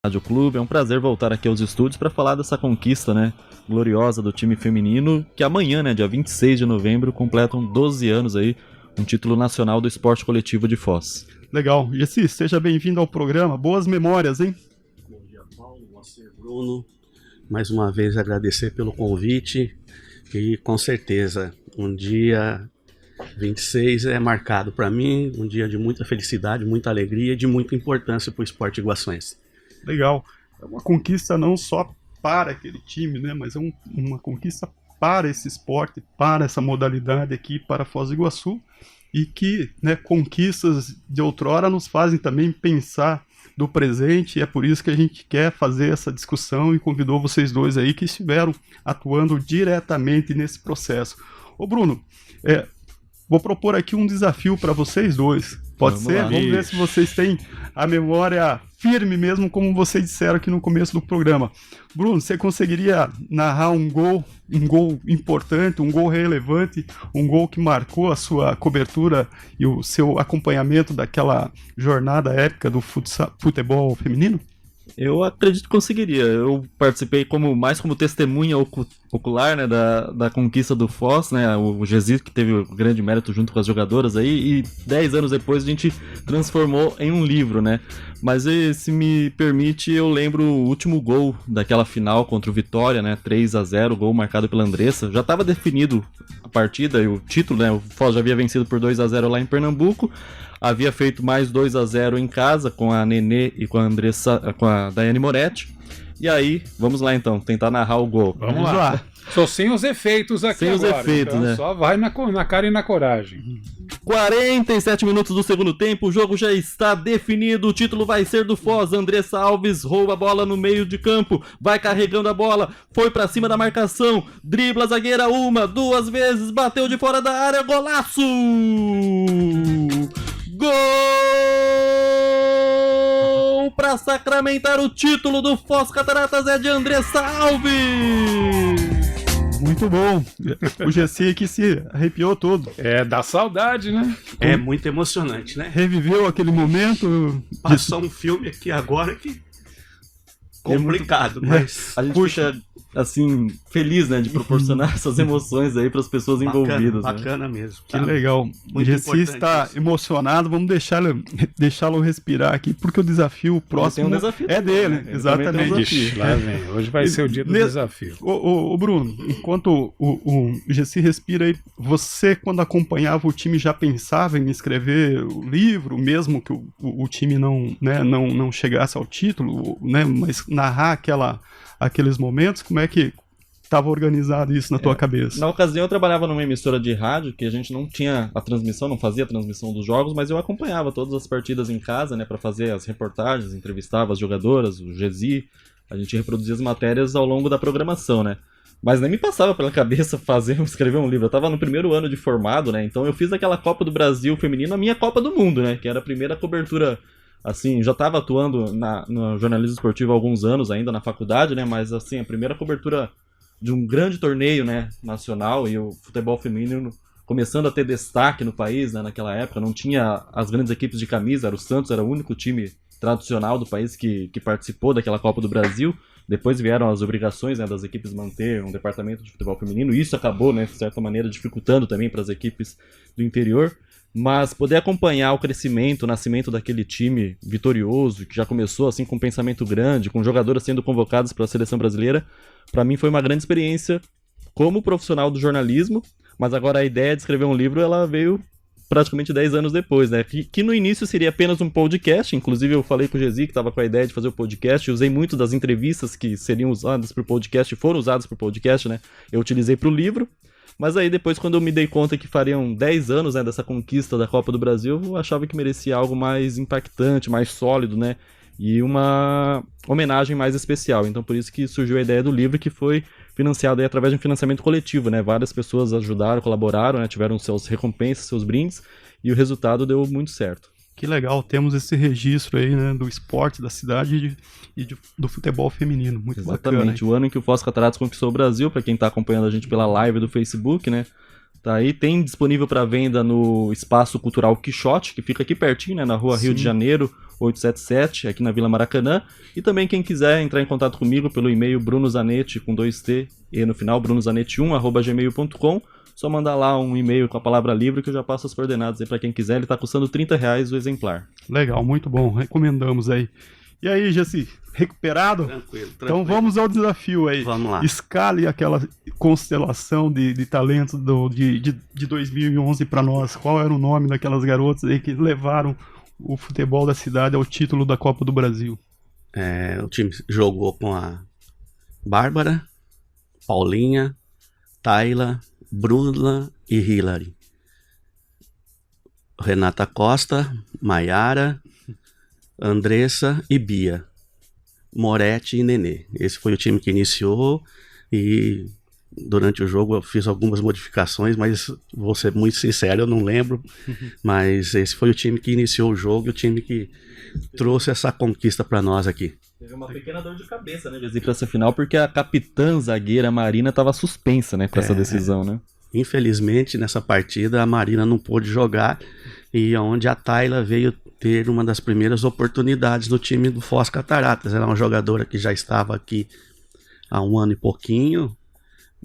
Rádio Clube, é um prazer voltar aqui aos estúdios para falar dessa conquista, né, gloriosa do time feminino, que amanhã, né, dia 26 de novembro, completam 12 anos aí, um título nacional do esporte coletivo de Foz. Legal. Gessi, seja bem-vindo ao programa. Boas memórias, hein? Bom dia, Paulo. Você, Bruno. Mais uma vez agradecer pelo convite e com certeza um dia 26 é marcado para mim, um dia de muita felicidade, muita alegria e de muita importância para o esporte iguaçuense. Legal. É uma conquista não só para aquele time, né, mas é uma conquista para esse esporte, para essa modalidade aqui, para Foz do Iguaçu, e que, né, conquistas de outrora nos fazem também pensar do presente, e é por isso que a gente quer fazer essa discussão e convidou vocês dois aí que estiveram atuando diretamente nesse processo. Ô Bruno, vou propor aqui um desafio para vocês dois. Pode ser? Vamos ver se vocês têm a memória firme mesmo, como vocês disseram aqui no começo do programa. Bruno, você conseguiria narrar um gol importante, um gol relevante, um gol que marcou a sua cobertura e o seu acompanhamento daquela jornada épica do futebol feminino? Eu acredito que conseguiria. Eu participei mais como testemunha ocular, né, da conquista do Foz, né, o Gessi, que teve o grande mérito junto com as jogadoras aí, e 10 anos depois a gente transformou em um livro, né. Mas se me permite, eu lembro o último gol daquela final contra o Vitória, né, 3-0, gol marcado pela Andressa. Já estava definido a partida e o título, né, o Foz já havia vencido por 2-0 lá em Pernambuco. Havia feito mais 2-0 em casa com a Nenê e com a Andressa, com a Daiane Moretti. E aí, vamos lá então, tentar narrar o gol. Vamos lá. Só sem os efeitos aqui sem agora. Os efeitos, então, né? Só vai na cara e na coragem. 47 minutos do segundo tempo, o jogo já está definido, o título vai ser do Foz. Andressa Alves rouba a bola no meio de campo, vai carregando a bola, foi pra cima da marcação, dribla a zagueira 1, 2 vezes, bateu de fora da área, golaço! Gol para sacramentar o título do Foz Cataratas é de Andressa Alves. Muito bom. O Gessi que se arrepiou todo. Dá saudade, né? É muito emocionante, né? Reviveu aquele momento. Passou um filme aqui agora que complicado, mas a gente fica assim feliz, né, de proporcionar essas emoções aí para as pessoas envolvidas. Bacana, né? Mesmo. Que legal. O Gessi está emocionado. Vamos deixá-lo respirar aqui, porque o desafio próximo um desafio é dele, né? Exatamente. Lá vem. Hoje vai ser o dia do desafio. O Bruno, enquanto o Gessi respira aí, você quando acompanhava o time já pensava em escrever o livro, mesmo que o time não chegasse ao título, né, mas narrar aqueles momentos? Como é que estava organizado isso na tua cabeça? Na ocasião eu trabalhava numa emissora de rádio, que a gente não tinha a transmissão, não fazia a transmissão dos jogos, mas eu acompanhava todas as partidas em casa, né, para fazer as reportagens, entrevistava as jogadoras, o Gessi, a gente reproduzia as matérias ao longo da programação, né. Mas nem me passava pela cabeça escrever um livro. Eu tava no primeiro ano de formado, né, então eu fiz aquela Copa do Brasil feminino, a minha Copa do Mundo, né, que era a primeira cobertura. Assim, já estava atuando no jornalismo esportivo há alguns anos ainda na faculdade, né? Mas assim, a primeira cobertura de um grande torneio, né, nacional, e o futebol feminino começando a ter destaque no país, né, naquela época. Não tinha as grandes equipes de camisa, era o Santos, era o único time tradicional do país que participou daquela Copa do Brasil. Depois vieram as obrigações, né, das equipes manter um departamento de futebol feminino, e isso acabou, né, de certa maneira, dificultando também para as equipes do interior. Mas poder acompanhar o crescimento, o nascimento daquele time vitorioso, que já começou assim com um pensamento grande, com jogadoras sendo convocadas para a seleção brasileira, para mim foi uma grande experiência como profissional do jornalismo, mas agora a ideia de escrever um livro, ela veio praticamente 10 anos depois, né? Que no início seria apenas um podcast, inclusive eu falei com o Gessi que estava com a ideia de fazer o podcast, usei muito das entrevistas que seriam usadas para o podcast, foram usadas para o podcast, né? Eu utilizei para o livro. Mas aí depois, quando eu me dei conta que fariam 10 anos, né, dessa conquista da Copa do Brasil, eu achava que merecia algo mais impactante, mais sólido, né? E uma homenagem mais especial. Então por isso que surgiu a ideia do livro, que foi financiado aí através de um financiamento coletivo, né? Várias pessoas ajudaram, colaboraram, né? Tiveram seus recompensas, seus brindes, e o resultado deu muito certo. Que legal, temos esse registro aí, né, do esporte, da cidade do futebol feminino, muito bacana. Exatamente, o ano em que o Foz Cataratas conquistou o Brasil, para quem está acompanhando a gente pela live do Facebook, né, tá aí, tem disponível para venda no Espaço Cultural Quixote, que fica aqui pertinho, né, na rua Rio de Janeiro, 877, aqui na Vila Maracanã. E também quem quiser entrar em contato comigo pelo e-mail brunozanetti, com 2T e no final, brunozanetti1@gmail.com. Só mandar lá um e-mail com a palavra livre que eu já passo as coordenadas aí para quem quiser. Ele tá custando R$30 o exemplar. Legal, muito bom. Recomendamos aí. E aí, Jesse, recuperado? Tranquilo. Então vamos ao desafio aí. Vamos lá. Escale aquela constelação de talentos de 2011 para nós. Qual era o nome daquelas garotas aí que levaram o futebol da cidade ao título da Copa do Brasil? O time jogou com a Bárbara, Paulinha, Tayla, Bruna e Hilary. Renata Costa, Maiara, Andressa e Bia. Moretti e Nenê. Esse foi o time que iniciou e durante o jogo eu fiz algumas modificações, mas vou ser muito sincero, eu não lembro. Mas esse foi o time que iniciou o jogo e o time que trouxe essa conquista para nós aqui. Teve uma pequena dor de cabeça, né, Jesse, pra essa final, porque a capitã zagueira Marina estava suspensa, né, com essa decisão, né? Infelizmente, nessa partida, a Marina não pôde jogar e onde a Tayla veio ter uma das primeiras oportunidades do time do Foz Cataratas. Ela é uma jogadora que já estava aqui há 1 ano e pouquinho,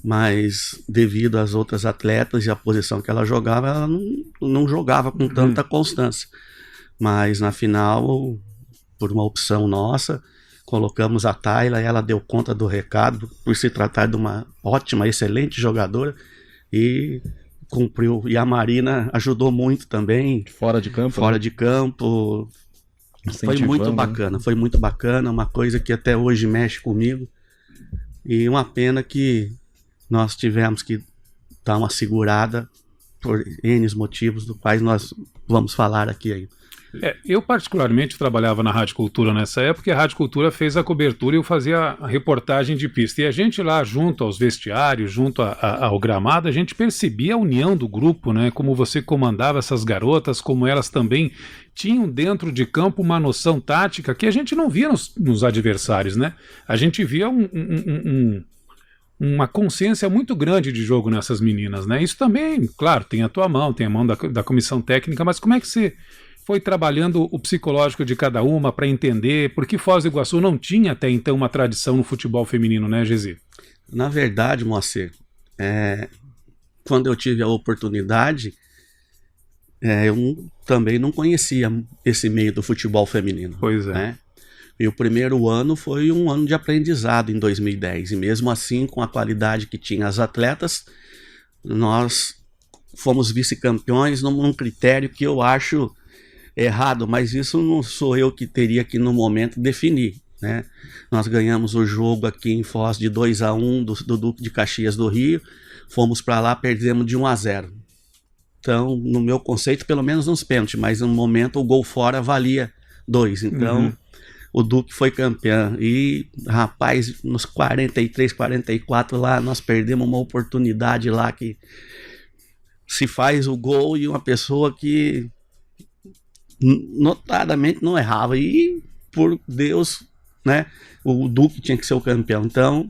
mas devido às outras atletas e a posição que ela jogava, ela não jogava com tanta constância. Mas na final, por uma opção nossa, colocamos a Tayla e ela deu conta do recado, por se tratar de uma ótima, excelente jogadora, e cumpriu. E a Marina ajudou muito também. Fora de campo? Fora de campo. Foi muito bacana, foi muito bacana, uma coisa que até hoje mexe comigo. E uma pena que nós tivemos que dar uma segurada por N motivos, dos quais nós vamos falar aqui ainda. Eu particularmente trabalhava na Rádio Cultura nessa época, e a Rádio Cultura fez a cobertura e eu fazia a reportagem de pista. E a gente lá, junto aos vestiários, junto ao gramado, a gente percebia a união do grupo, né? Como você comandava essas garotas, como elas também tinham dentro de campo uma noção tática que a gente não via nos adversários, né? A gente via uma consciência muito grande de jogo nessas meninas, né? Isso também, claro, tem a tua mão, tem a mão da comissão técnica, mas como é que você foi trabalhando o psicológico de cada uma para entender? Porque Foz do Iguaçu não tinha até então uma tradição no futebol feminino, né, Gesi? Na verdade, Moacir, quando eu tive a oportunidade, eu também não conhecia esse meio do futebol feminino. Pois é. Né? E o primeiro ano foi um ano de aprendizado em 2010. E mesmo assim, com a qualidade que tinha as atletas, nós fomos vice-campeões num critério que eu acho errado, mas isso não sou eu que teria que no momento definir, né? Nós ganhamos o jogo aqui em Foz de 2-1 do Duque de Caxias do Rio, fomos para lá, perdemos de 1-0. Então, no meu conceito, pelo menos nos pênaltis, mas no momento o gol fora valia 2, então o Duque foi campeão. E rapaz, nos 43, 44 lá, nós perdemos uma oportunidade lá que se faz o gol e uma pessoa que notadamente não errava, e por Deus, né, o Duque tinha que ser o campeão. Então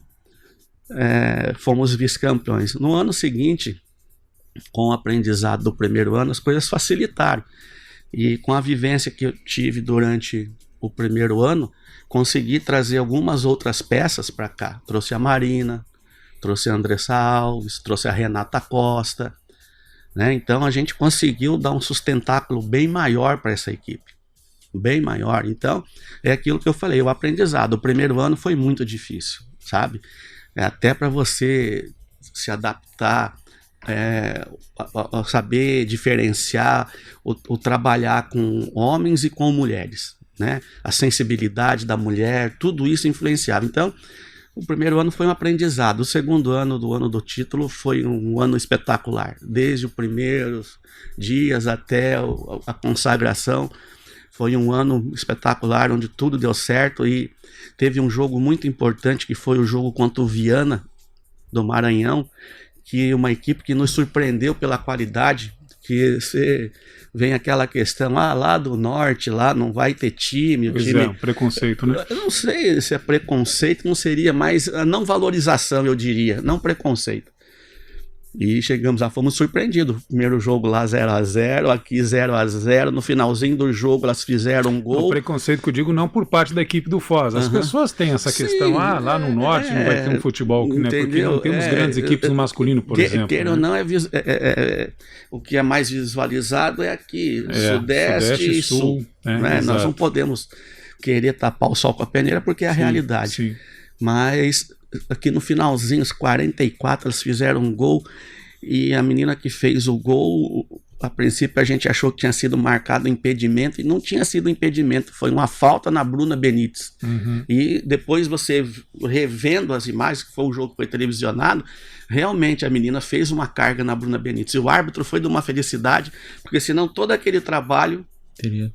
fomos vice-campeões. No ano seguinte, com o aprendizado do primeiro ano, as coisas facilitaram, e com a vivência que eu tive durante o primeiro ano, consegui trazer algumas outras peças para cá. Trouxe a Marina, trouxe a Andressa Alves, trouxe a Renata Costa, né? Então a gente conseguiu dar um sustentáculo bem maior para essa equipe, bem maior. Então é aquilo que eu falei, o aprendizado. O primeiro ano foi muito difícil, sabe? Até para você se adaptar, saber diferenciar, o trabalhar com homens e com mulheres, né? A sensibilidade da mulher, tudo isso influenciava. Então o primeiro ano foi um aprendizado. O segundo ano, do ano do título, foi um ano espetacular. Desde os primeiros dias até a consagração, foi um ano espetacular, onde tudo deu certo. E teve um jogo muito importante, que foi o jogo contra o Viana, do Maranhão, que uma equipe que nos surpreendeu pela qualidade, que você vem aquela questão, lá do norte, lá não vai ter time. Pois time... preconceito, né? Eu não sei se é preconceito, não seria, mas a não valorização, eu diria, não preconceito. E chegamos lá, fomos surpreendidos. Primeiro jogo lá 0-0, aqui 0-0. No finalzinho do jogo elas fizeram um gol. O preconceito que eu digo não por parte da equipe do Foz. As pessoas têm essa questão, lá no norte não vai ter um futebol, né? Porque não temos grandes equipes no masculino, por exemplo. Queira ou não, o que é mais visualizado é aqui, Sudeste e Sul. Né? Nós não podemos querer tapar o sol com a peneira porque é a realidade. Sim. Mas aqui no finalzinho, os 44, elas fizeram um gol e a menina que fez o gol, a princípio a gente achou que tinha sido marcado impedimento e não tinha sido impedimento, foi uma falta na Bruna Benítez. E depois você revendo as imagens, que foi um jogo que foi televisionado, realmente a menina fez uma carga na Bruna Benítez e o árbitro foi de uma felicidade, porque senão todo aquele trabalho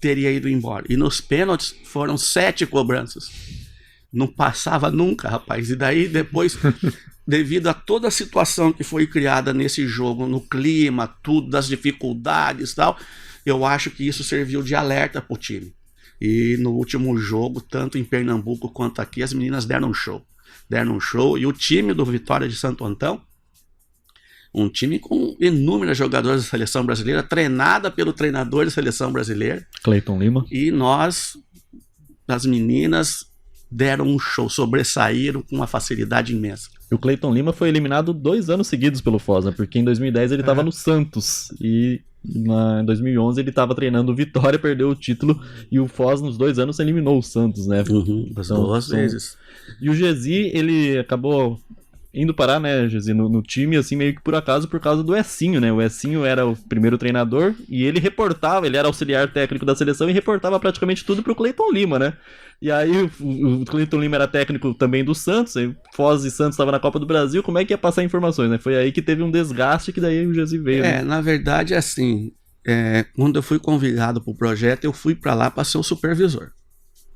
teria ido embora. E nos pênaltis foram 7 cobranças. Não passava nunca, rapaz. E daí depois, devido a toda a situação que foi criada nesse jogo, no clima, tudo, das dificuldades e tal, eu acho que isso serviu de alerta pro time. E no último jogo, tanto em Pernambuco quanto aqui, as meninas deram um show. Deram um show. E o time do Vitória de Santo Antão, um time com inúmeras jogadoras da seleção brasileira, treinada pelo treinador da seleção brasileira. Cleiton Lima. E nós, as meninas, deram um show, sobressaíram com uma facilidade imensa. E o Cleiton Lima foi eliminado 2 anos seguidos pelo Foz, né? Porque em 2010 ele estava no Santos e em 2011 ele estava treinando o Vitória, perdeu o título e o Foz nos 2 anos eliminou o Santos, né? As 2 vezes. E o Gesi, ele acabou indo parar, né, Gesi, no time, assim, meio que por acaso, por causa do Essinho, né? O Essinho era o primeiro treinador e ele reportava, ele era auxiliar técnico da seleção e reportava praticamente tudo pro Cleiton Lima, né? E aí o Cleiton Lima era técnico também do Santos, aí Foz e Santos estavam na Copa do Brasil, como é que ia passar informações, né? Foi aí que teve um desgaste que daí o Gesi veio. Né? Na verdade, assim, quando eu fui convidado pro projeto, eu fui para lá para ser o supervisor.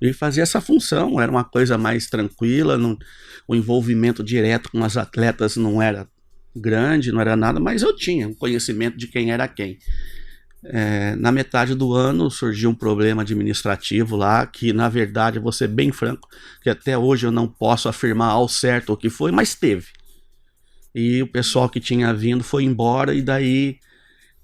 E fazia essa função, era uma coisa mais tranquila, o envolvimento direto com as atletas não era grande, não era nada, mas eu tinha um conhecimento de quem era quem. Na metade do ano surgiu um problema administrativo lá, que na verdade, vou ser bem franco, que até hoje eu não posso afirmar ao certo o que foi, mas teve. E o pessoal que tinha vindo foi embora e daí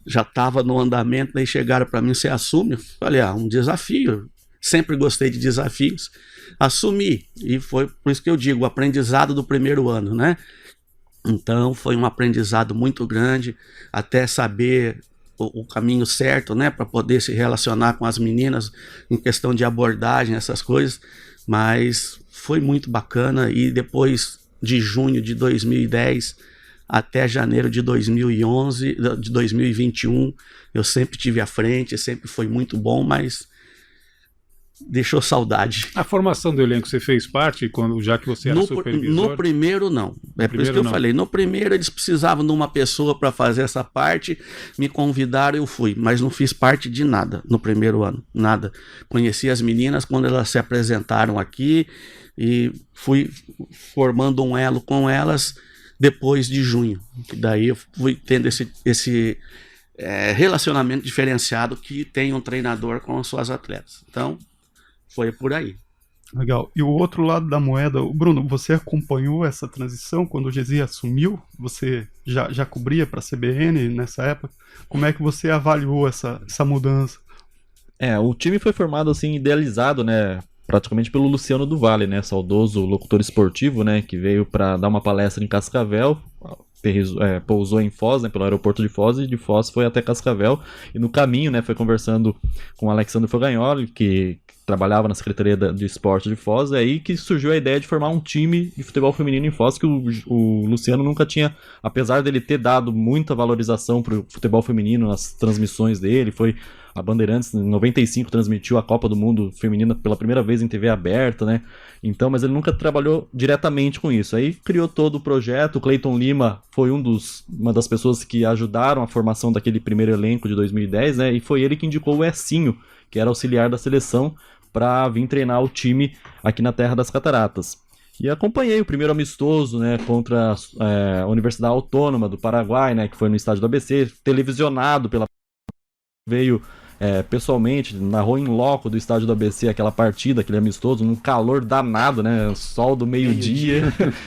já estava no andamento, daí chegaram para mim, você assume? Eu falei, um desafio. Sempre gostei de desafios, assumi, e foi por isso que eu digo, o aprendizado do primeiro ano, né? Então foi um aprendizado muito grande, até saber o caminho certo, né? Para poder se relacionar com as meninas em questão de abordagem, essas coisas, mas foi muito bacana. E depois de junho de 2010 até janeiro de 2011, de 2021, eu sempre tive à frente, sempre foi muito bom, mas deixou saudade. A formação do elenco você fez parte, já que você era supervisor? No primeiro não. Por isso que eu falei. No primeiro eles precisavam de uma pessoa para fazer essa parte, me convidaram, eu fui, mas não fiz parte de nada no primeiro ano, nada. Conheci as meninas quando elas se apresentaram aqui e fui formando um elo com elas depois de junho. Daí eu fui tendo esse relacionamento diferenciado que tem um treinador com as suas atletas. Então, foi por aí. Legal. E o outro lado da moeda, Bruno, você acompanhou essa transição quando o Gesi assumiu? Você já cobria para a CBN nessa época? Como é que você avaliou essa mudança? O time foi formado assim, idealizado, né? Praticamente pelo Luciano do Vale, né? Saudoso locutor esportivo, né? Que veio para dar uma palestra em Cascavel. Pousou em Foz, né, pelo aeroporto de Foz, e de Foz foi até Cascavel, e no caminho, né, foi conversando com o Alexandre Fogagnoli, que trabalhava na Secretaria de Esporte de Foz, é aí que surgiu a ideia de formar um time de futebol feminino em Foz, que o Luciano nunca tinha, apesar dele ter dado muita valorização pro futebol feminino nas transmissões dele, a Bandeirantes em 95 transmitiu a Copa do Mundo feminina pela primeira vez em TV aberta, né? Então, mas ele nunca trabalhou diretamente com isso. Aí criou todo o projeto. O Cleiton Lima foi uma das pessoas que ajudaram a formação daquele primeiro elenco de 2010, né? E foi ele que indicou o Essinho, que era auxiliar da seleção, para vir treinar o time aqui na Terra das Cataratas. E acompanhei o primeiro amistoso, né, contra a Universidade Autônoma do Paraguai, né, que foi no estádio do ABC, televisionado veio pessoalmente, narrou em loco do estádio do ABC aquela partida, aquele amistoso, num calor danado, né? Sol do meio-dia,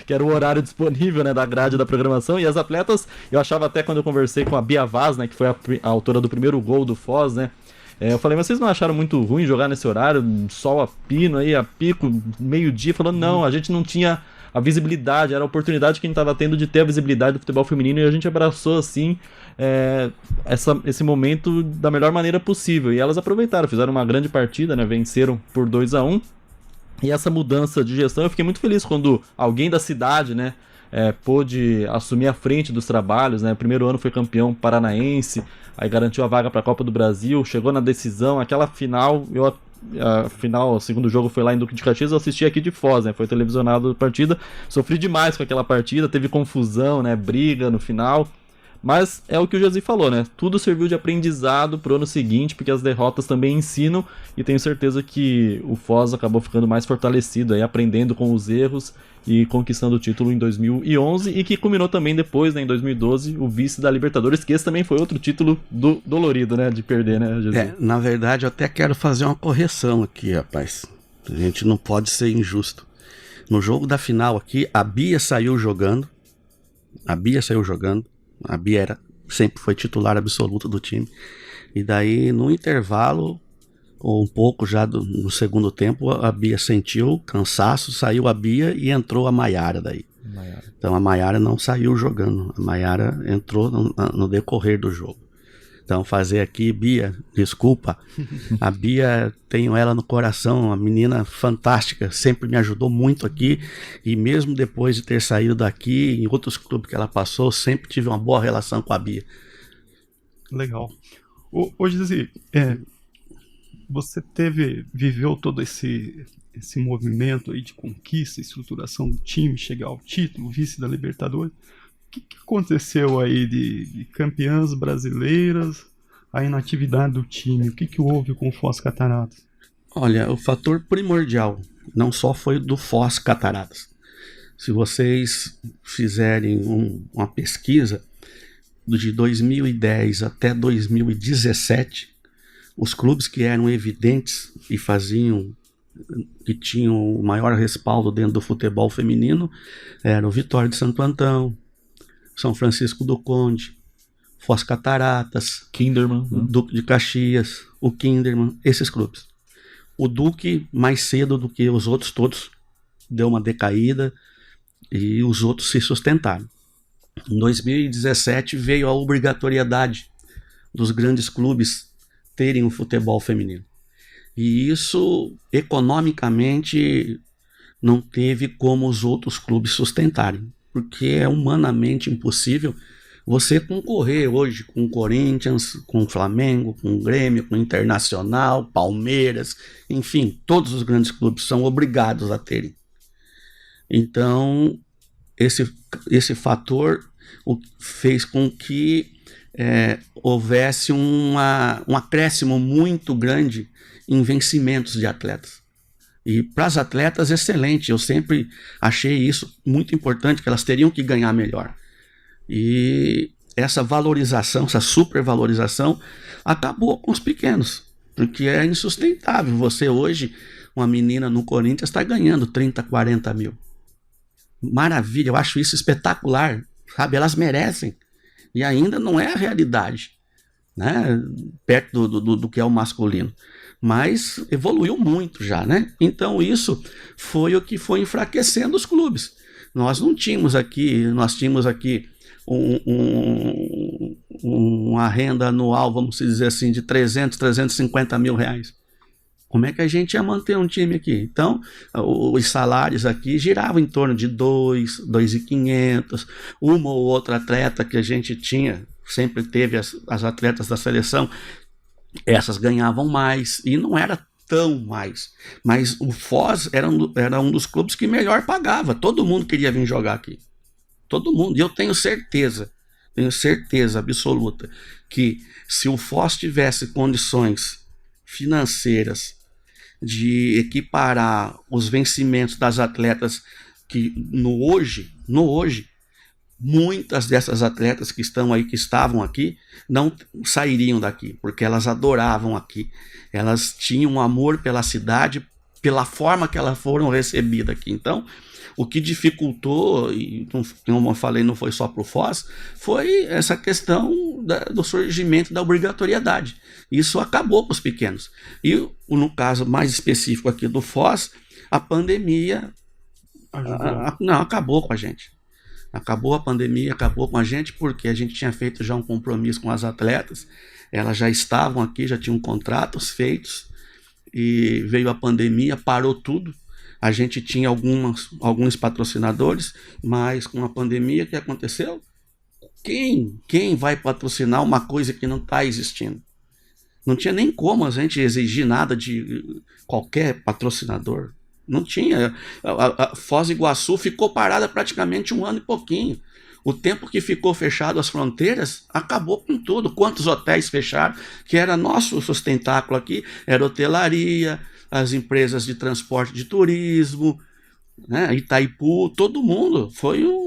que era o horário disponível, né, da grade da programação. E as atletas, eu achava até quando eu conversei com a Bia Vaz, né, que foi a autora do primeiro gol do Foz, né? Eu falei, mas vocês não acharam muito ruim jogar nesse horário, sol a pino aí, a pico, meio-dia? Falando, não, a gente não tinha a visibilidade, era a oportunidade que a gente estava tendo de ter a visibilidade do futebol feminino e a gente abraçou, assim, esse momento da melhor maneira possível. E elas aproveitaram, fizeram uma grande partida, né? Venceram por 2-1. E essa mudança de gestão, eu fiquei muito feliz quando alguém da cidade, né, pôde assumir a frente dos trabalhos, né? O primeiro ano foi campeão paranaense, aí garantiu a vaga para a Copa do Brasil, chegou na decisão, aquela final, o segundo jogo foi lá em Duque de Caxias, eu assisti aqui de Foz, né? Foi televisionado a partida, sofri demais com aquela partida, teve confusão, né? Briga no final. Mas é o que o Jesi falou, né? Tudo serviu de aprendizado pro ano seguinte, porque as derrotas também ensinam, e tenho certeza que o Foz acabou ficando mais fortalecido, aí, aprendendo com os erros e conquistando o título em 2011, e que culminou também depois, né, em 2012, o vice da Libertadores, que esse também foi outro título dolorido, né, de perder, né, Jesi? Na verdade, eu até quero fazer uma correção aqui, rapaz. A gente não pode ser injusto. No jogo da final aqui, a Bia saiu jogando. A Bia sempre foi titular absoluto do time. E daí, no intervalo, ou um pouco já no segundo tempo, a Bia sentiu cansaço, saiu a Bia e entrou a Maiara daí. Então a Maiara não saiu jogando. A Maiara entrou no decorrer do jogo. Então fazer aqui, Bia, desculpa. A Bia, tenho ela no coração, uma menina fantástica, sempre me ajudou muito aqui. E mesmo depois de ter saído daqui, em outros clubes que ela passou, sempre tive uma boa relação com a Bia. Legal. Hoje, assim, você viveu todo esse movimento aí de conquista, estruturação do time, chegar ao título, vice da Libertadores. O que aconteceu aí de campeãs brasileiras, a inatividade do time? O que houve com o Foz Cataratas? Olha, o fator primordial não só foi do Foz Cataratas. Se vocês fizerem uma pesquisa de 2010 até 2017, os clubes que eram evidentes e que tinham o maior respaldo dentro do futebol feminino eram o Vitória de Santo Antão, São Francisco do Conde, Foz Cataratas, Kinderman, Duque de Caxias, o Kinderman, esses clubes. O Duque, mais cedo do que os outros todos, deu uma decaída e os outros se sustentaram. Em 2017 veio a obrigatoriedade dos grandes clubes terem um futebol feminino. E isso, economicamente, não teve como os outros clubes sustentarem, porque é humanamente impossível você concorrer hoje com o Corinthians, com o Flamengo, com o Grêmio, com o Internacional, Palmeiras, enfim, todos os grandes clubes são obrigados a terem. Então, esse fator fez com que houvesse um acréscimo muito grande em vencimentos de atletas. E para as atletas, excelente. Eu sempre achei isso muito importante, que elas teriam que ganhar melhor. E essa valorização, essa supervalorização, acabou com os pequenos, porque é insustentável. Você hoje, uma menina no Corinthians está ganhando 30, 40 mil. Maravilha, eu acho isso espetacular, sabe? Elas merecem. E ainda não é a realidade, né? Perto do que é o masculino. Mas evoluiu muito já, né? Então isso foi o que foi enfraquecendo os clubes. Nós tínhamos aqui uma renda anual, vamos dizer assim, de 300, 350 mil reais. Como é que a gente ia manter um time aqui? Então, os salários aqui giravam em torno de 2.500, uma ou outra atleta que a gente tinha, sempre teve as atletas da seleção, essas ganhavam mais, e não era tão mais. Mas o Foz era um dos clubes que melhor pagava, todo mundo queria vir jogar aqui. Todo mundo, e eu tenho certeza absoluta, que se o Foz tivesse condições financeiras de equiparar os vencimentos das atletas que no hoje, muitas dessas atletas que estão aí, que estavam aqui, não sairiam daqui, porque elas adoravam aqui. Elas tinham um amor pela cidade, pela forma que elas foram recebidas aqui. Então, o que dificultou, e como eu falei, não foi só para o Foz, foi essa questão do surgimento da obrigatoriedade. Isso acabou com os pequenos. E no caso mais específico aqui do Foz, a pandemia não acabou com a gente. Acabou a pandemia, acabou com a gente, porque a gente tinha feito já um compromisso com as atletas, elas já estavam aqui, já tinham contratos feitos, e veio a pandemia, parou tudo. A gente tinha alguns patrocinadores, mas com a pandemia, o que aconteceu? Quem vai patrocinar uma coisa que não está existindo? Não tinha nem como a gente exigir nada de qualquer patrocinador. Não tinha. A Foz do Iguaçu ficou parada praticamente 1 ano e pouquinho. O tempo que ficou fechado as fronteiras, acabou com tudo. Quantos hotéis fecharam? Que era nosso sustentáculo aqui, era hotelaria, as empresas de transporte de turismo, né? Itaipu, todo mundo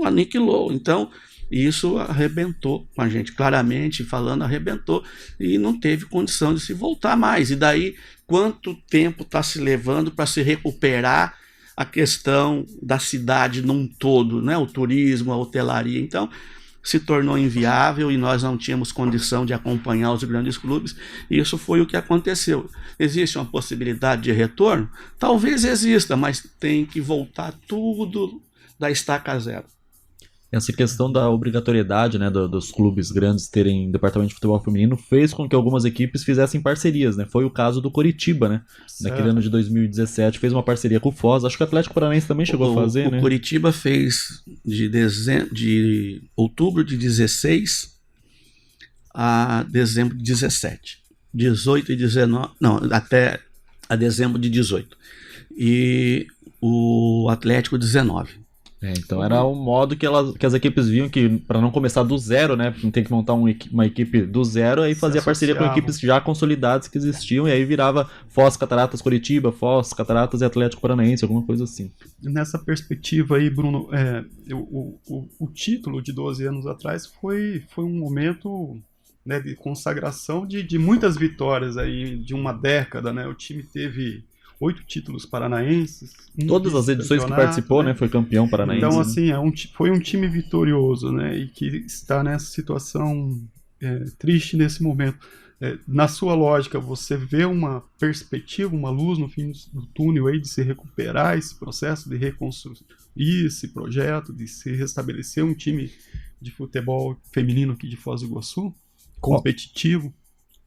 aniquilou. Então, isso arrebentou com a gente, claramente falando, arrebentou, e não teve condição de se voltar mais. E daí, quanto tempo está se levando para se recuperar a questão da cidade num todo, né? O turismo, a hotelaria. Então, se tornou inviável e nós não tínhamos condição de acompanhar os grandes clubes. Isso foi o que aconteceu. Existe uma possibilidade de retorno? Talvez exista, mas tem que voltar tudo da estaca zero. Essa questão da obrigatoriedade, né, dos clubes grandes terem departamento de futebol feminino fez com que algumas equipes fizessem parcerias, né? Foi o caso do Coritiba, né? Certo. Naquele ano de 2017 fez uma parceria com o Foz. Acho que o Atlético Paranaense também chegou a fazer, né? O Coritiba fez de outubro de 16 a dezembro de 17. 18 e 19... Não, até a dezembro de 18. E o Atlético 19. Então era um modo que as equipes viam que, para não começar do zero, né, não ter que montar uma equipe do zero, aí fazia parceria com equipes já consolidadas que existiam, e aí virava Foz, Cataratas, Coritiba, Foz, Cataratas e Atlético Paranaense, alguma coisa assim. Nessa perspectiva aí, Bruno, o título de 12 anos atrás foi um momento, né, de consagração de muitas vitórias aí, de uma década, né? O time teve 8 títulos paranaenses. Todas as edições que participou, né? Foi campeão paranaense. Então, assim, foi um time vitorioso, né? E que está nessa situação triste nesse momento. Na sua lógica, você vê uma perspectiva, uma luz no fim do túnel aí de se recuperar esse processo de reconstruir esse projeto, de se restabelecer um time de futebol feminino aqui de Foz do Iguaçu, competitivo?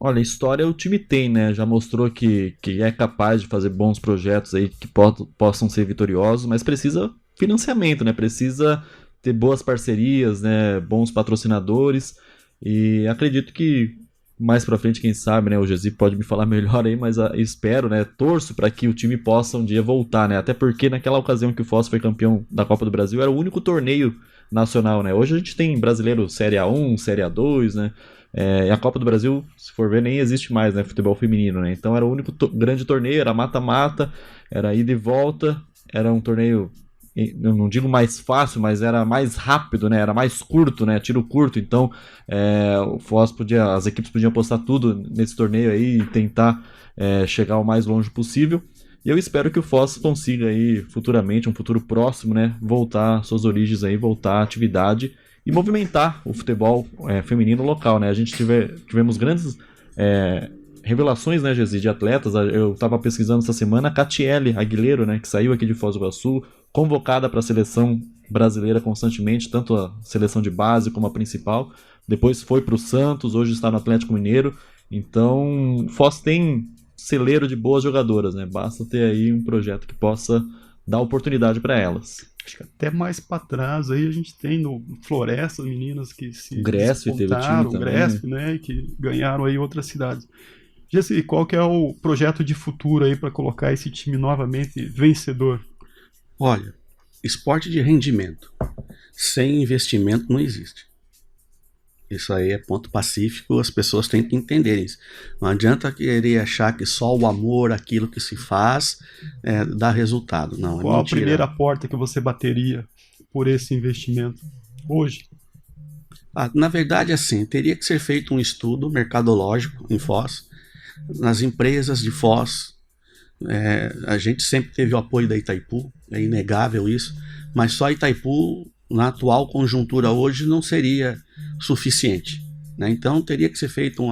Olha, a história o time tem, né? Já mostrou que é capaz de fazer bons projetos aí que possam ser vitoriosos, mas precisa financiamento, né? Precisa ter boas parcerias, né? Bons patrocinadores, e acredito que mais pra frente, quem sabe, né? O Gesi pode me falar melhor aí, mas espero, né? Torço para que o time possa um dia voltar, né? Até porque naquela ocasião que o Foz foi campeão da Copa do Brasil, era o único torneio nacional, né? Hoje a gente tem brasileiro Série A1, Série A2, né? E a Copa do Brasil, se for ver, nem existe mais, né? Futebol feminino, né? Então era o único grande torneio, era mata-mata, era ida e volta, era um torneio, eu não digo mais fácil, mas era mais rápido, né? Era mais curto, né? Tiro curto, então o Foz as equipes podiam apostar tudo nesse torneio aí e tentar chegar o mais longe possível. E eu espero que o Foz consiga aí futuramente, um futuro próximo, né? Voltar às suas origens aí, voltar à atividade e movimentar o futebol feminino local, né? A gente tivemos grandes revelações, né, Gesi, de atletas. Eu estava pesquisando essa semana a Catiele Aguilheiro, né, que saiu aqui de Foz do Iguaçu, convocada para a seleção brasileira constantemente, tanto a seleção de base como a principal. Depois foi para o Santos, hoje está no Atlético Mineiro. Então, o Foz tem celeiro de boas jogadoras, né? Basta ter aí um projeto que possa dar oportunidade para elas. Acho que até mais para trás aí a gente tem no Floresta meninas que se Gresp teve o time também, Gresp, né, que ganharam aí outras cidades. Jesse, qual que é o projeto de futuro aí para colocar esse time novamente vencedor? Olha, esporte de rendimento sem investimento não existe. Isso aí é ponto pacífico, as pessoas têm que entender isso. Não adianta querer achar que só o amor, aquilo que se faz, dá resultado. Não, qual a primeira porta que você bateria por esse investimento? hoje? Na verdade, assim, teria que ser feito um estudo mercadológico em Foz, nas empresas de Foz. A gente sempre teve o apoio da Itaipu, é inegável isso, mas só Itaipu, na atual conjuntura hoje, não seria suficiente, né? Então teria que ser feito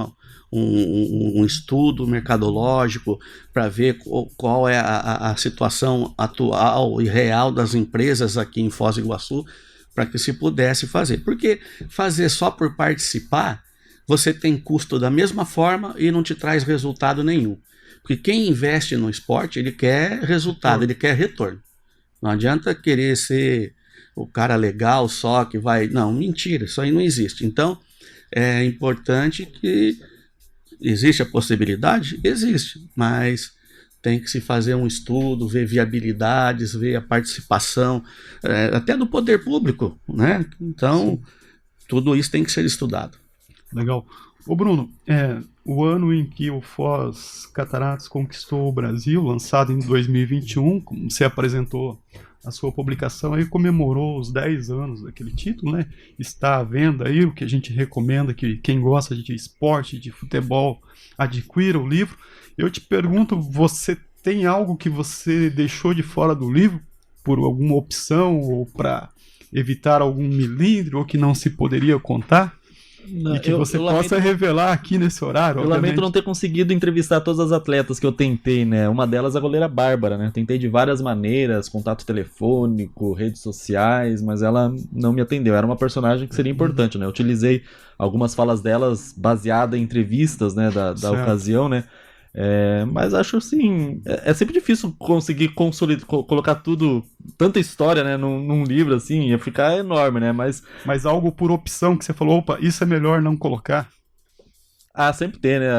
um estudo mercadológico para ver qual é a situação atual e real das empresas aqui em Foz do Iguaçu, para que se pudesse fazer. Porque fazer só por participar, você tem custo da mesma forma e não te traz resultado nenhum. Porque quem investe no esporte, ele quer resultado, ele quer retorno. Não adianta querer ser o cara legal só que vai... Não, mentira, isso aí não existe. Então, é importante que... Existe a possibilidade? Existe, mas tem que se fazer um estudo, ver viabilidades, ver a participação, até do poder público, né? Então, sim, tudo isso tem que ser estudado. Legal. Ô Bruno, o ano em que o Foz Cataratas conquistou o Brasil, lançado em 2021, como você apresentou a sua publicação, aí comemorou os 10 anos daquele título, né? Está à venda aí, o que a gente recomenda que quem gosta de esporte, de futebol, adquira o livro. Eu te pergunto, você tem algo que você deixou de fora do livro por alguma opção ou para evitar algum milímetro ou que não se poderia contar? Não, e que você possa revelar aqui nesse horário. Eu lamento não ter conseguido entrevistar todas as atletas que eu tentei, né? Uma delas a goleira Bárbara, né? Tentei de várias maneiras, contato telefônico, redes sociais, mas ela não me atendeu. Era uma personagem que seria importante, né? Eu utilizei algumas falas delas baseada em entrevistas, né? Da ocasião, né? Mas acho assim, é sempre difícil conseguir colocar tudo, tanta história, né, num livro assim, ia ficar enorme, né, mas algo por opção que você falou, opa, isso é melhor não colocar. Sempre tem, né,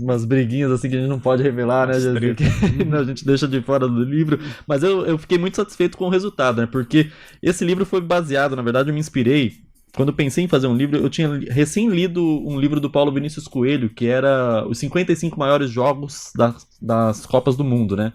umas briguinhas assim que a gente não pode revelar, né, que a gente deixa de fora do livro, mas eu fiquei muito satisfeito com o resultado, né, porque esse livro foi baseado, na verdade eu me inspirei. Quando eu pensei em fazer um livro, eu tinha recém lido um livro do Paulo Vinícius Coelho, que era os 55 maiores jogos das Copas do Mundo, né?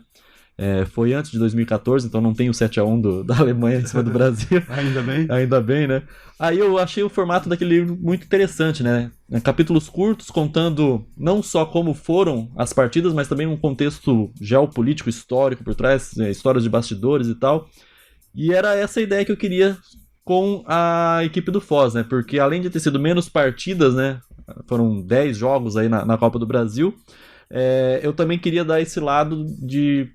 Foi antes de 2014, então não tem o 7-1 da Alemanha em cima do Brasil. Ainda bem. Ainda bem, né? Aí eu achei o formato daquele livro muito interessante, né? Capítulos curtos contando não só como foram as partidas, mas também um contexto geopolítico, histórico por trás, histórias de bastidores e tal. E era essa a ideia que eu queria com a equipe do Foz, né? Porque além de ter sido menos partidas, né? Foram 10 jogos aí na Copa do Brasil. Eu também queria dar esse lado de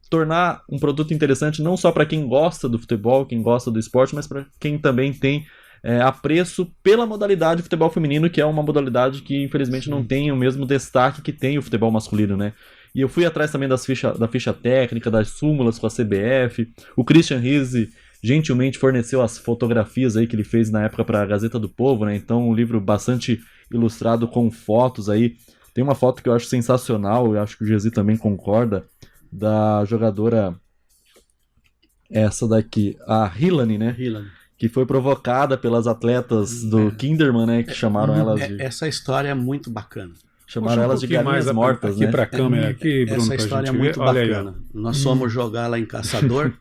tornar um produto interessante não só para quem gosta do futebol, quem gosta do esporte, mas para quem também tem apreço pela modalidade de futebol feminino, que é uma modalidade que infelizmente não tem o mesmo destaque que tem o futebol masculino, né? E eu fui atrás também da ficha técnica, das súmulas com a CBF. O Christian Riese gentilmente forneceu as fotografias aí que ele fez na época para a Gazeta do Povo, né? Então um livro bastante ilustrado com fotos aí. Tem uma foto que eu acho sensacional, eu acho que o Gesi também concorda, da jogadora essa daqui, a Hilane, né? Hilane. Que foi provocada pelas atletas do Kinderman, né? Que chamaram elas de... Essa história é muito bacana. Chamaram elas de galinhas mortas, aqui né? Pra câmera, aqui, Bruno, essa história é muito bacana. Nós fomos jogar lá em Caçador,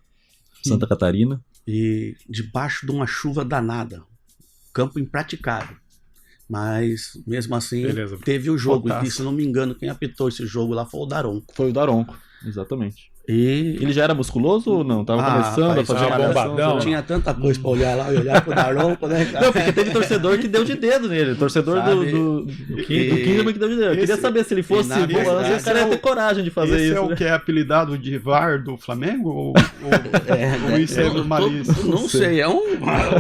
Santa Catarina. E debaixo de uma chuva danada, campo impraticável, mas mesmo assim teve o jogo. E se não me engano, quem apitou esse jogo lá foi o Daronco. Foi o Daronco, exatamente. E ele já era musculoso ou não? Tava começando a fazer uma bombadão. Tinha tanta coisa pra olhar lá e olhar pro Daronco, né, cara? Não, porque teve torcedor que deu de dedo nele. Torcedor do Kinderman que deu de dedo. Eu queria saber se ele fosse bom, o cara ia ter coragem de fazer isso. Esse é o que é apelidado de VAR do Flamengo? Ou isso é normalíssimo? Não sei.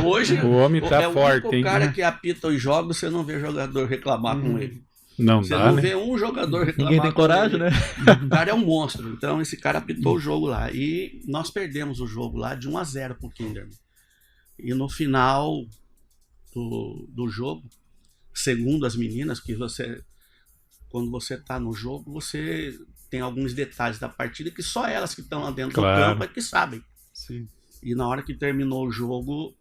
Hoje o homem tá forte, hein? O cara que apita os jogos, você não vê jogador reclamar com ele. Não você dá, não né? vê um jogador reclamar. Ninguém tem coragem, né? O cara é um monstro. Então esse cara apitou o jogo lá. E nós perdemos o jogo lá de 1-0 pro Kinderman. E no final do jogo, segundo as meninas, que quando você tá no jogo, você tem alguns detalhes da partida que só elas que estão lá dentro do campo é que sabem. Sim. E na hora que terminou o jogo,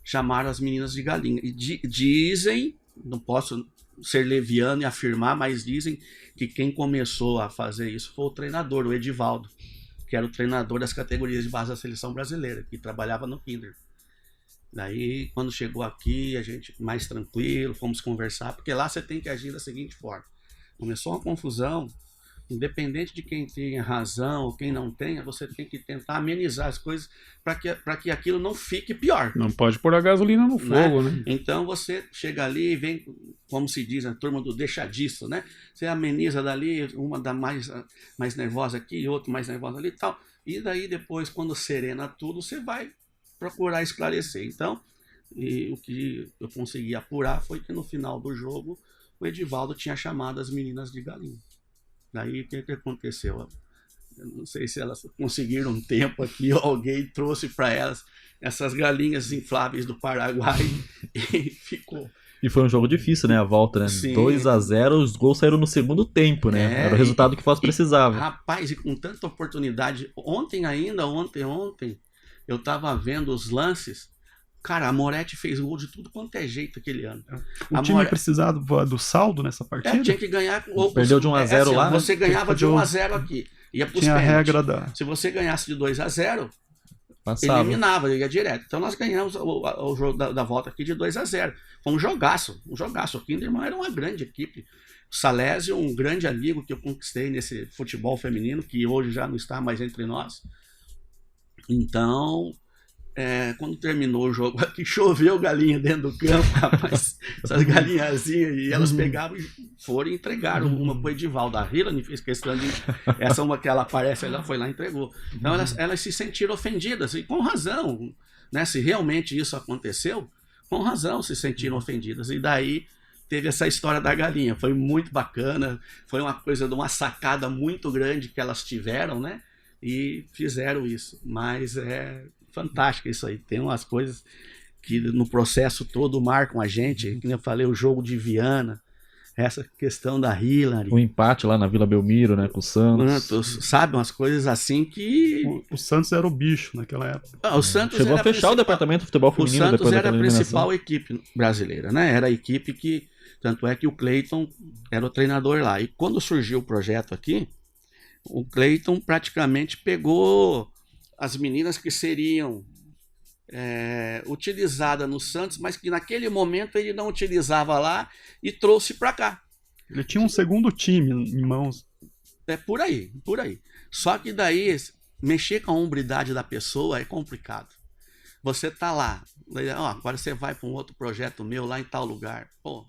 chamaram as meninas de galinha. E dizem, não posso ser leviano e afirmar, mas dizem que quem começou a fazer isso foi o treinador, o Edivaldo, que era o treinador das categorias de base da seleção brasileira, que trabalhava no Kinder. Daí, quando chegou aqui, a gente mais tranquilo, fomos conversar, porque lá você tem que agir da seguinte forma. Começou uma confusão, independente de quem tenha razão ou quem não tenha, você tem que tentar amenizar as coisas para que aquilo não fique pior. Não pode pôr a gasolina no fogo, né? Então você chega ali e vem, como se diz, a turma do deixa disso, né? Você ameniza dali, uma dá mais nervosa aqui, outra mais nervosa ali e tal. E daí depois, quando serena tudo, você vai procurar esclarecer. Então, o que eu consegui apurar foi que no final do jogo, o Edivaldo tinha chamado as meninas de galinha. Daí o que aconteceu? Eu não sei se elas conseguiram um tempo aqui, ou alguém trouxe para elas essas galinhas infláveis do Paraguai e ficou. E foi um jogo difícil, né? A volta, né? Sim. 2-0, os gols saíram no segundo tempo, né? Era o resultado que o Foz precisava. Rapaz, e com tanta oportunidade, ontem, eu tava vendo os lances. Cara, a Moretti fez gol de tudo quanto é jeito aquele ano. O time precisava do saldo nessa partida? Tinha que ganhar. Perdeu de 1-0 lá. Você ganhava de 1-0 aqui. Ia pros tinha a pênaltis. regra da... Se você ganhasse de 2-0, Passava. eliminava, ia direto. Então nós ganhamos o jogo da volta aqui de 2-0. Foi um jogaço. O Kinderman era uma grande equipe. O Salésio, um grande amigo que eu conquistei nesse futebol feminino, que hoje já não está mais entre nós. Então, quando terminou o jogo aqui, choveu galinha dentro do campo, rapaz. Essas galinhazinhas, e elas pegavam e foram e entregaram uma pro Edivaldo. A Hillary fez questão de... Essa uma que ela aparece, ela foi lá e entregou. Então elas se sentiram ofendidas, e com razão, né? Se realmente isso aconteceu, com razão se sentiram ofendidas. E daí teve essa história da galinha. Foi muito bacana, foi uma coisa de uma sacada muito grande que elas tiveram, né? E fizeram isso. Mas é fantástico isso aí. Tem umas coisas que no processo todo marcam a gente. Como eu falei, o jogo de Viana, essa questão da Hillary. O empate lá na Vila Belmiro, né, com o Santos. Sabe, umas coisas assim que... O Santos era o bicho naquela época. O Santos chegou a fechar o departamento de futebol feminino. O Santos depois era a eliminação. principal equipe brasileira, né? Era a equipe que... Tanto é que o Cleiton era o treinador lá. E quando surgiu o projeto aqui, o Cleiton praticamente pegou as meninas que seriam utilizadas no Santos, mas que naquele momento ele não utilizava lá e trouxe para cá. Ele tinha um segundo time em mãos. Por aí. Só que daí, mexer com a hombridade da pessoa é complicado. Você tá lá, agora você vai para um outro projeto meu lá em tal lugar. Pô.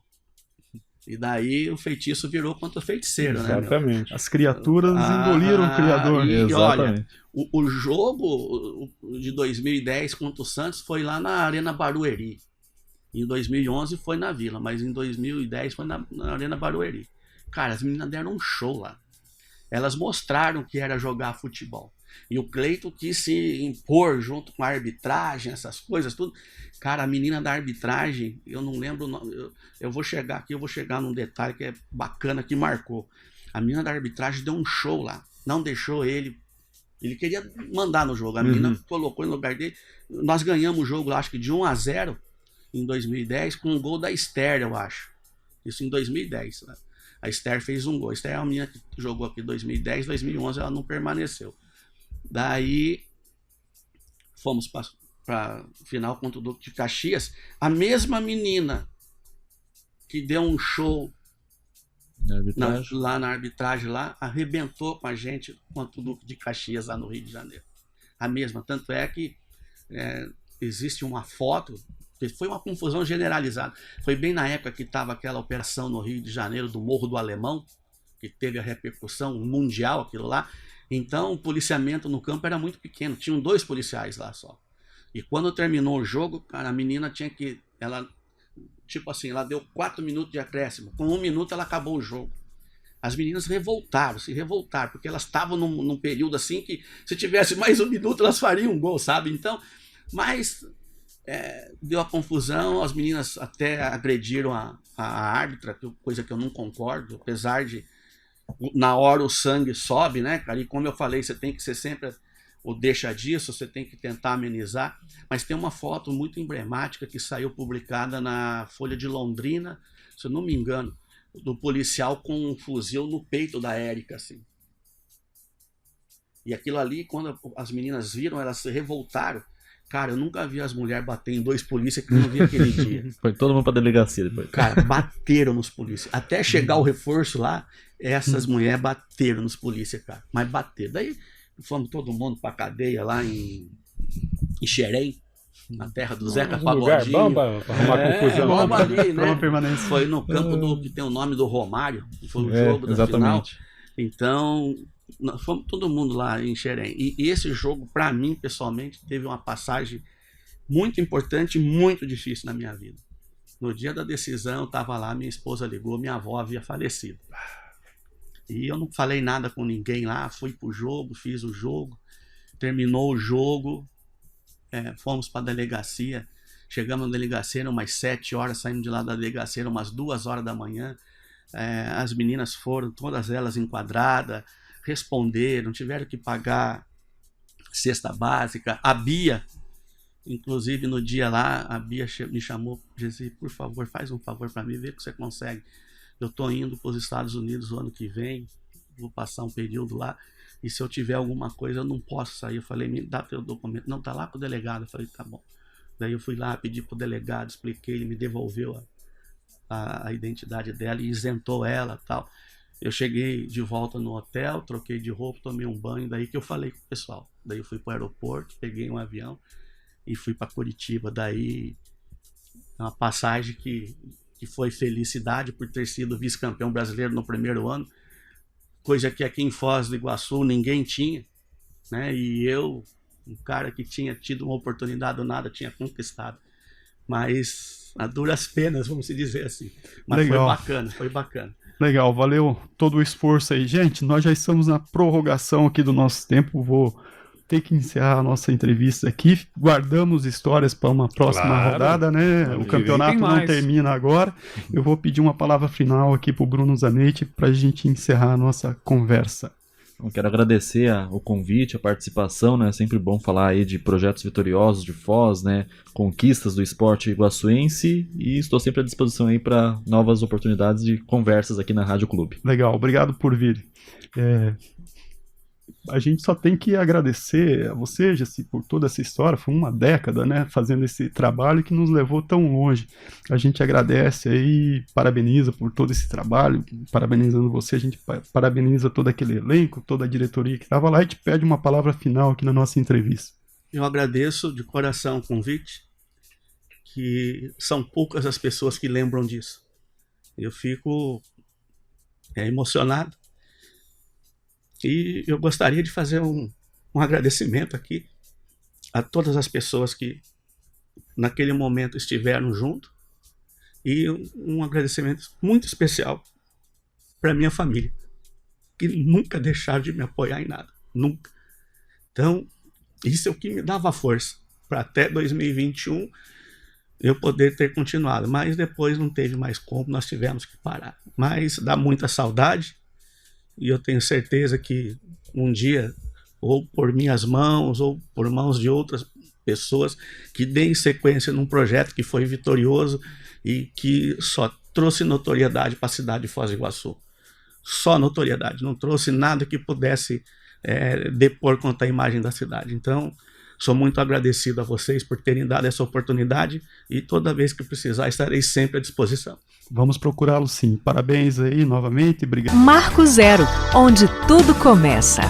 E daí o feitiço virou contra o feiticeiro, né? Exatamente. As criaturas engoliram o criador. E olha, o jogo de 2010 contra o Santos foi lá na Arena Barueri. Em 2011 foi na Vila, mas em 2010 foi na Arena Barueri. Cara, as meninas deram um show lá. Elas mostraram que era jogar futebol. E o Cleiton quis se impor junto com a arbitragem, essas coisas, tudo. Cara, a menina da arbitragem, eu não lembro o nome, eu vou chegar num detalhe que é bacana, que marcou. A menina da arbitragem deu um show lá, não deixou ele queria mandar no jogo, a menina colocou no lugar dele. Nós ganhamos o jogo, acho que de 1-0 em 2010, com um gol da Esther, eu acho. Isso em 2010. Né? A Esther fez um gol. A Esther é uma menina que jogou aqui em 2010, 2011 ela não permaneceu. Daí fomos para final contra o Duque de Caxias. A mesma menina que deu um show lá na arbitragem, lá, arrebentou com a gente contra o Duque de Caxias lá no Rio de Janeiro. A mesma. Tanto é que existe uma foto, que foi uma confusão generalizada. Foi bem na época que estava aquela operação no Rio de Janeiro do Morro do Alemão, que teve a repercussão mundial, aquilo lá. Então o policiamento no campo era muito pequeno, tinham 2 policiais lá só. E quando terminou o jogo, cara, a menina tinha que... Ela, tipo assim, ela deu 4 minutos de acréscimo. Com 1 minuto ela acabou o jogo. As meninas se revoltaram, porque elas estavam num período assim que se tivesse mais 1 minuto elas fariam um gol, sabe? Então, mas deu a confusão, as meninas até agrediram a árbitra, coisa que eu não concordo, apesar de na hora o sangue sobe, né, cara? E como eu falei, você tem que ser sempre o deixa disso, você tem que tentar amenizar. Mas tem uma foto muito emblemática que saiu publicada na Folha de Londrina, se eu não me engano, do policial com um fuzil no peito da Érica, assim. E aquilo ali, quando as meninas viram, elas se revoltaram. Cara, eu nunca vi as mulheres bater em 2 polícias que eu não vi aquele dia. Foi todo mundo pra delegacia depois. Cara, bateram nos polícias. Até chegar o reforço lá, essas mulheres bateram nos polícias, cara. Mas bateram. Daí fomos todo mundo pra cadeia lá em Xerém, na terra do Zeca Pagodinho. Bom pra arrumar confusão. Bom ali, né? Uma permanência. Foi no campo que tem o nome do Romário, que foi o jogo da final. Exatamente. Então, nós fomos todo mundo lá em Xerém. E esse jogo, para mim, pessoalmente, teve uma passagem muito importante e muito difícil na minha vida. No dia da decisão, eu estava lá, minha esposa ligou, minha avó havia falecido. E eu não falei nada com ninguém lá, fui pro jogo, fiz o jogo, terminou o jogo, fomos para a delegacia, chegamos na delegacia, eram umas 7 horas, saímos de lá da delegacia, eram umas 2 horas da manhã. As meninas foram, todas elas enquadradas, responderam, tiveram que pagar cesta básica. A Bia, inclusive no dia lá, a Bia me chamou, disse, por favor, faz um favor para mim, vê que você consegue. Eu estou indo para os Estados Unidos o ano que vem, vou passar um período lá, e se eu tiver alguma coisa eu não posso sair. Eu falei, me dá teu documento. Não, tá lá com o delegado. Eu falei, tá bom. Daí eu fui lá, pedi pro delegado, expliquei, ele me devolveu a identidade dela e isentou ela e tal. Eu cheguei de volta no hotel, troquei de roupa, tomei um banho, daí que eu falei com o pessoal. Daí eu fui para o aeroporto, peguei um avião e fui para Curitiba. Daí uma passagem que foi felicidade por ter sido vice-campeão brasileiro no primeiro ano, coisa que aqui em Foz do Iguaçu ninguém tinha, né? E eu, um cara que tinha tido uma oportunidade do nada, tinha conquistado. Mas a duras penas, vamos dizer assim. Mas Legal. foi bacana. Legal, valeu todo o esforço aí. Gente, nós já estamos na prorrogação aqui do nosso tempo, vou ter que encerrar a nossa entrevista aqui. Guardamos histórias para uma próxima rodada, né? O campeonato não termina agora. Eu vou pedir uma palavra final aqui para o Bruno Zanetti para a gente encerrar a nossa conversa. Eu quero agradecer o convite, a participação, né? É sempre bom falar aí de projetos vitoriosos de Foz, né? Conquistas do esporte iguaçuense, e estou sempre à disposição aí para novas oportunidades de conversas aqui na Rádio Clube. Legal, obrigado por vir. A gente só tem que agradecer a você, Jaci, por toda essa história. Foi uma década, né, fazendo esse trabalho que nos levou tão longe. A gente agradece aí, parabeniza por todo esse trabalho. Parabenizando você, a gente parabeniza todo aquele elenco, toda a diretoria que estava lá, e te pede uma palavra final aqui na nossa entrevista. Eu agradeço de coração o convite, que são poucas as pessoas que lembram disso. Eu fico emocionado. E eu gostaria de fazer um agradecimento aqui a todas as pessoas que naquele momento estiveram junto, e um agradecimento muito especial para minha família, que nunca deixaram de me apoiar em nada, nunca. Então, isso é o que me dava força para até 2021 eu poder ter continuado, mas depois não teve mais como, nós tivemos que parar. Mas dá muita saudade. E eu tenho certeza que um dia, ou por minhas mãos, ou por mãos de outras pessoas, que deem sequência num projeto que foi vitorioso e que só trouxe notoriedade para a cidade de Foz do Iguaçu. Só notoriedade, não trouxe nada que pudesse depor contra a imagem da cidade. Então, sou muito agradecido a vocês por terem dado essa oportunidade, e toda vez que precisar estarei sempre à disposição. Vamos procurá-lo sim. Parabéns aí novamente, obrigado. Marco Zero, onde tudo começa.